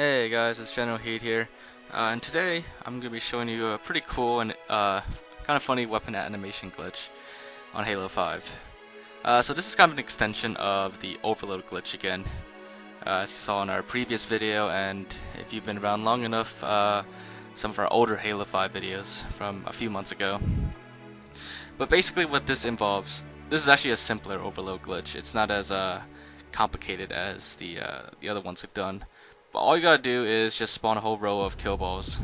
Hey guys, it's Generalkidd here, and today I'm going to be showing you a pretty cool and kind of funny weapon animation glitch on Halo 5. So this is kind of an extension of the overload glitch again, as you saw in our previous video, and if you've been around long enough, some of our older Halo 5 videos from a few months ago. But basically what this involves, this is actually a simpler overload glitch. It's not as complicated as the other ones we've done. But all you gotta do is just spawn a whole row of kill balls,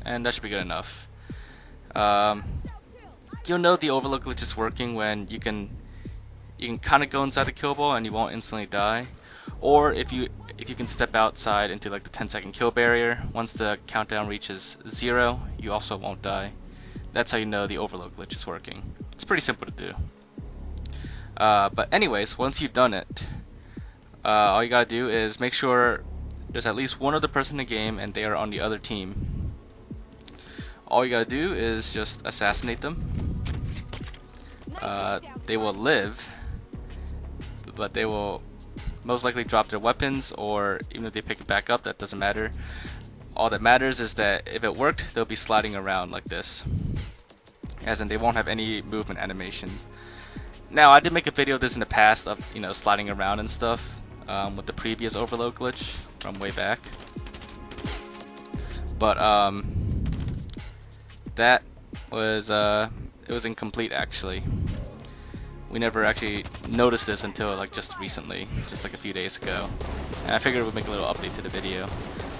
and that should be good enough. You'll know the overload glitch is working when you can kind of go inside the kill ball and you won't instantly die, or if you can step outside into like the 10-second kill barrier. Once the countdown reaches 0, you also won't die. That's how you know the overload glitch is working. It's pretty simple to do. But anyways, once you've done it, all you gotta do is make sure there's at least one other person in the game and they are on the other team. All you gotta do is just assassinate them. They will live, but they will most likely drop their weapons, or even if they pick it back up, that doesn't matter. All that matters is that if it worked, they'll be sliding around like this, as in they won't have any movement animation. Now, I did make a video of this in the past of, sliding around and stuff, with the previous overload glitch from way back, but that was it was incomplete actually. We never actually noticed this until like just recently, just like a few days ago, and I figured we'd make a little update to the video.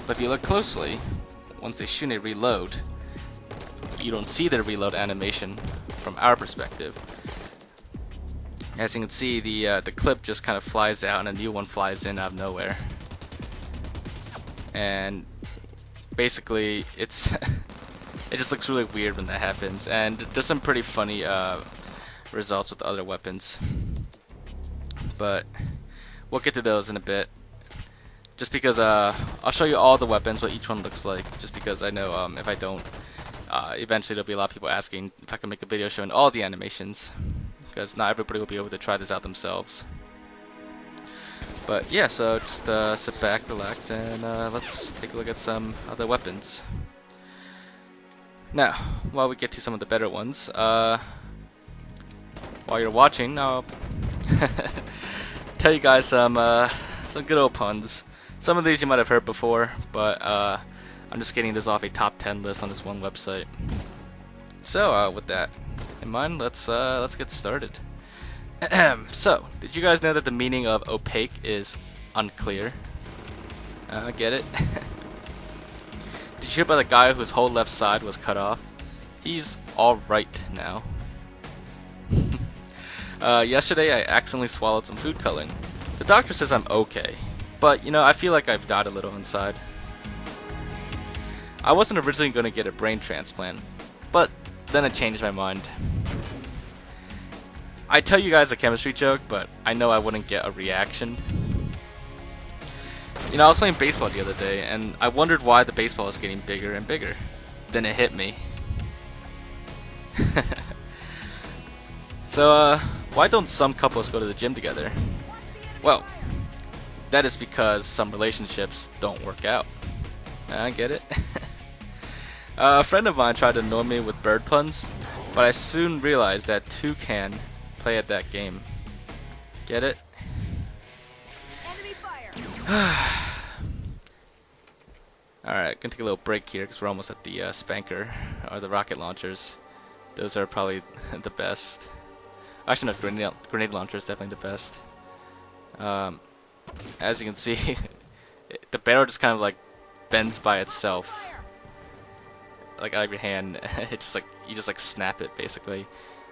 But if you look closely, once they shoot and reload, you don't see their reload animation from our perspective. As you can see, the clip just kind of flies out and a new one flies in out of nowhere. And basically, it's it just looks really weird when that happens. And there's some pretty funny results with other weapons, but we'll get to those in a bit. Just because I'll show you all the weapons, what each one looks like. Just because I know if I don't, eventually there'll be a lot of people asking if I can make a video showing all the animations, because not everybody will be able to try this out themselves. But yeah, so just sit back, relax, and let's take a look at some other weapons. Now, while we get to some of the better ones, while you're watching, I'll tell you guys some good old puns. Some of these you might have heard before, but I'm just getting this off a top 10 list on this one website. So with that in mind, let's get started. So, did you guys know that the meaning of opaque is unclear? Get it? Did you hear about the guy whose whole left side was cut off? He's alright now. Yesterday I accidentally swallowed some food coloring. The doctor says I'm okay, but I feel like I've died a little inside. I wasn't originally going to get a brain transplant, but then I changed my mind. I tell you guys a chemistry joke, but I know I wouldn't get a reaction. I was playing baseball the other day, and I wondered why the baseball was getting bigger and bigger. Then it hit me. So, why don't some couples go to the gym together? Well, that is because some relationships don't work out. I get it. A friend of mine tried to annoy me with bird puns, but I soon realized that two can play at that game. Get it? Enemy fire. Alright, gonna take a little break here because we're almost at the spanker, or the rocket launchers. Those are probably the best. Actually, no, grenade launcher is definitely the best. As you can see, the barrel just kind of like bends by itself, like out of your hand. It just like you just like snap it basically.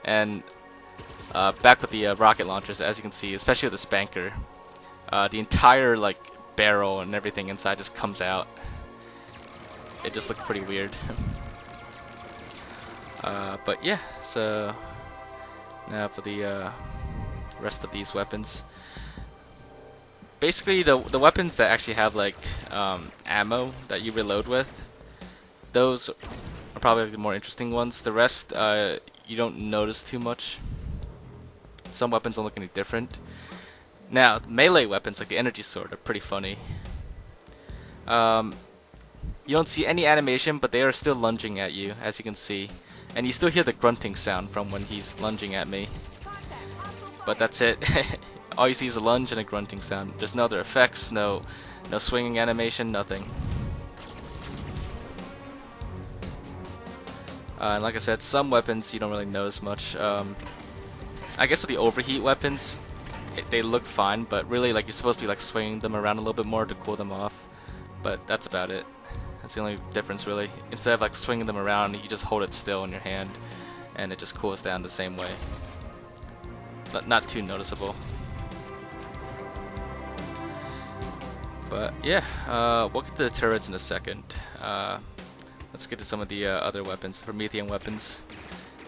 And back with the rocket launchers, as you can see, especially with the spanker, the entire like barrel and everything inside just comes out. It just looked pretty weird. But yeah, so now for the rest of these weapons. Basically, the weapons that actually have like ammo that you reload with, those are probably the more interesting ones. The rest you don't notice too much. Some weapons don't look any different. Now, melee weapons like the energy sword are pretty funny. You don't see any animation, but they are still lunging at you, as you can see. And you still hear the grunting sound from when he's lunging at me. But that's it. All you see is a lunge and a grunting sound. There's no other effects, no swinging animation, nothing. And like I said, some weapons you don't really notice much. I guess with the overheat weapons, they look fine, but really like you're supposed to be like swinging them around a little bit more to cool them off. But that's about it. That's the only difference really. Instead of like swinging them around, you just hold it still in your hand, and it just cools down the same way. Not too noticeable. But yeah, we'll get to the turrets in a second. Let's get to some of the other weapons, Promethean weapons.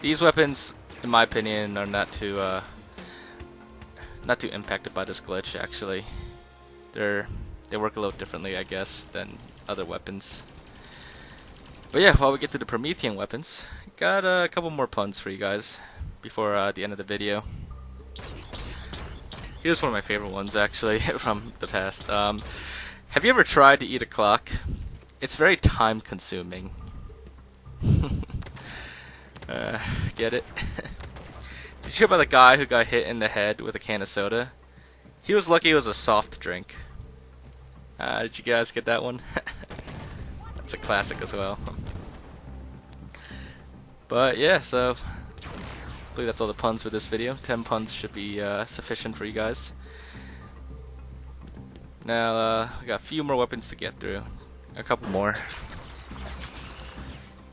These weapons, in my opinion, are not too impacted by this glitch. Actually, they work a little differently, I guess, than other weapons. But yeah, while we get to the Promethean weapons, got a couple more puns for you guys before the end of the video. Here's one of my favorite ones, actually, from the past. Have you ever tried to eat a clock? It's very time-consuming. Get it? Did you hear about the guy who got hit in the head with a can of soda? He was lucky it was a soft drink. Did you guys get that one? It's a classic as well. But yeah, so I believe that's all the puns for this video. 10 puns should be sufficient for you guys. Now, we got a few more weapons to get through. A couple more.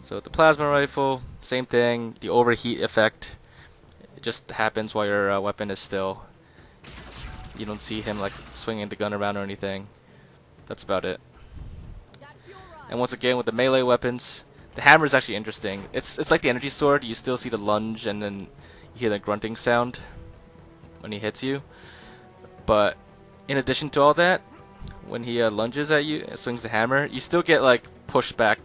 So the plasma rifle, same thing. The overheat effect, it just happens while your weapon is still. You don't see him like swinging the gun around or anything. That's about it. And once again, with the melee weapons, the hammer is actually interesting. It's like the energy sword. You still see the lunge, and then you hear the grunting sound when he hits you. But in addition to all that, when he lunges at you and swings the hammer, you still get like pushed back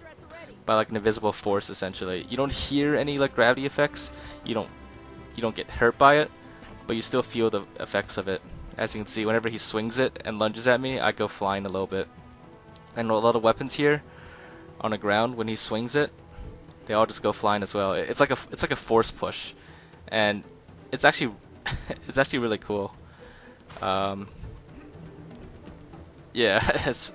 by like an invisible force. Essentially, you don't hear any like gravity effects. You don't get hurt by it, but you still feel the effects of it. As you can see, whenever he swings it and lunges at me, I go flying a little bit. And a lot of weapons here on the ground, when he swings it, they all just go flying as well. It's like a force push, and it's actually really cool. Yeah, it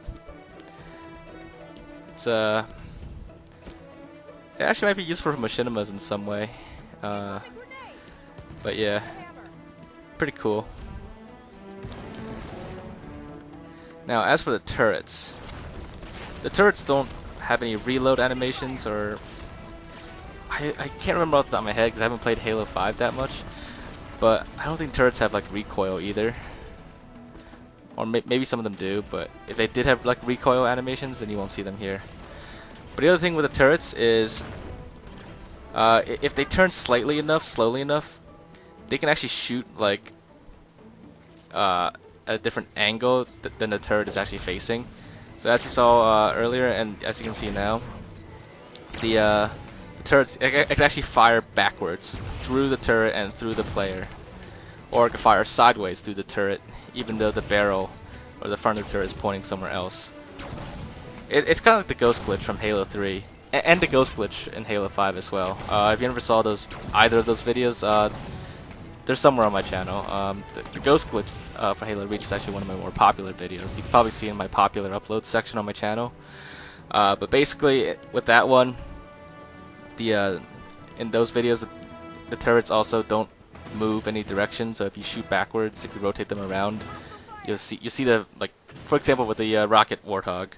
actually might be useful for machinimas in some way. But yeah, pretty cool. Now, as for the turrets don't have any reload animations, or I can't remember off the top of my head because I haven't played Halo 5 that much. But I don't think turrets have like recoil either, or maybe some of them do. But if they did have like recoil animations, then you won't see them here. But the other thing with the turrets is, if they turn slowly enough, they can actually shoot like at a different angle than the turret is actually facing. So as you saw earlier, and as you can see now, the turrets, it can actually fire backwards through the turret and through the player, or it can fire sideways through the turret, even though the barrel or the front of the turret is pointing somewhere else. It's kind of like the ghost glitch from Halo 3, and the ghost glitch in Halo 5 as well. If you never saw either of those videos, they're somewhere on my channel. The ghost glitch for Halo Reach is actually one of my more popular videos. You can probably see in my popular uploads section on my channel. But basically, with that one, in those videos, the turrets also don't move any direction. So if you shoot backwards, if you rotate them around, you see the, like, for example, with the rocket Warthog.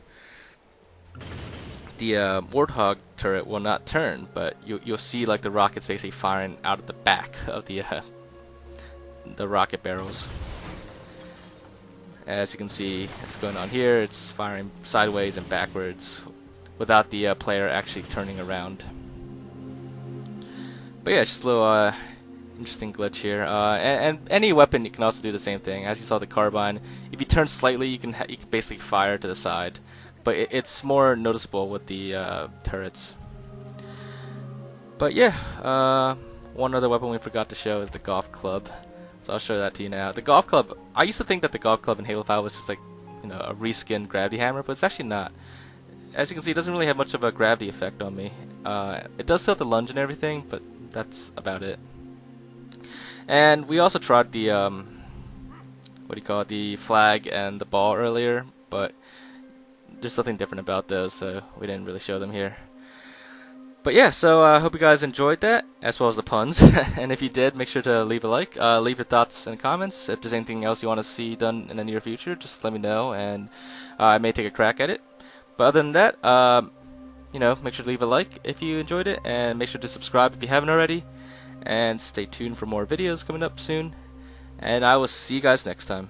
The Warthog turret will not turn, but you'll see like the rockets basically firing out of the back of the rocket barrels. As you can see, it's going on here. It's firing sideways and backwards without the player actually turning around. But yeah, it's just a little interesting glitch here. And any weapon, you can also do the same thing. As you saw the carbine, if you turn slightly, you can basically fire to the side. But it's more noticeable with the turrets. But yeah, one other weapon we forgot to show is the golf club. So I'll show that to you now. The golf club, I used to think that the golf club in Halo 5 was just like a reskinned gravity hammer, but it's actually not. As you can see, it doesn't really have much of a gravity effect on me. It does still have the lunge and everything, but that's about it. And we also tried the what do you call it, the flag and the ball earlier, but there's something different about those, so we didn't really show them here. But yeah, so I hope you guys enjoyed that, as well as the puns. And if you did, make sure to leave a like, leave your thoughts and comments. If there's anything else you want to see done in the near future, just let me know, and I may take a crack at it. But other than that, make sure to leave a like if you enjoyed it, and make sure to subscribe if you haven't already. And stay tuned for more videos coming up soon. And I will see you guys next time.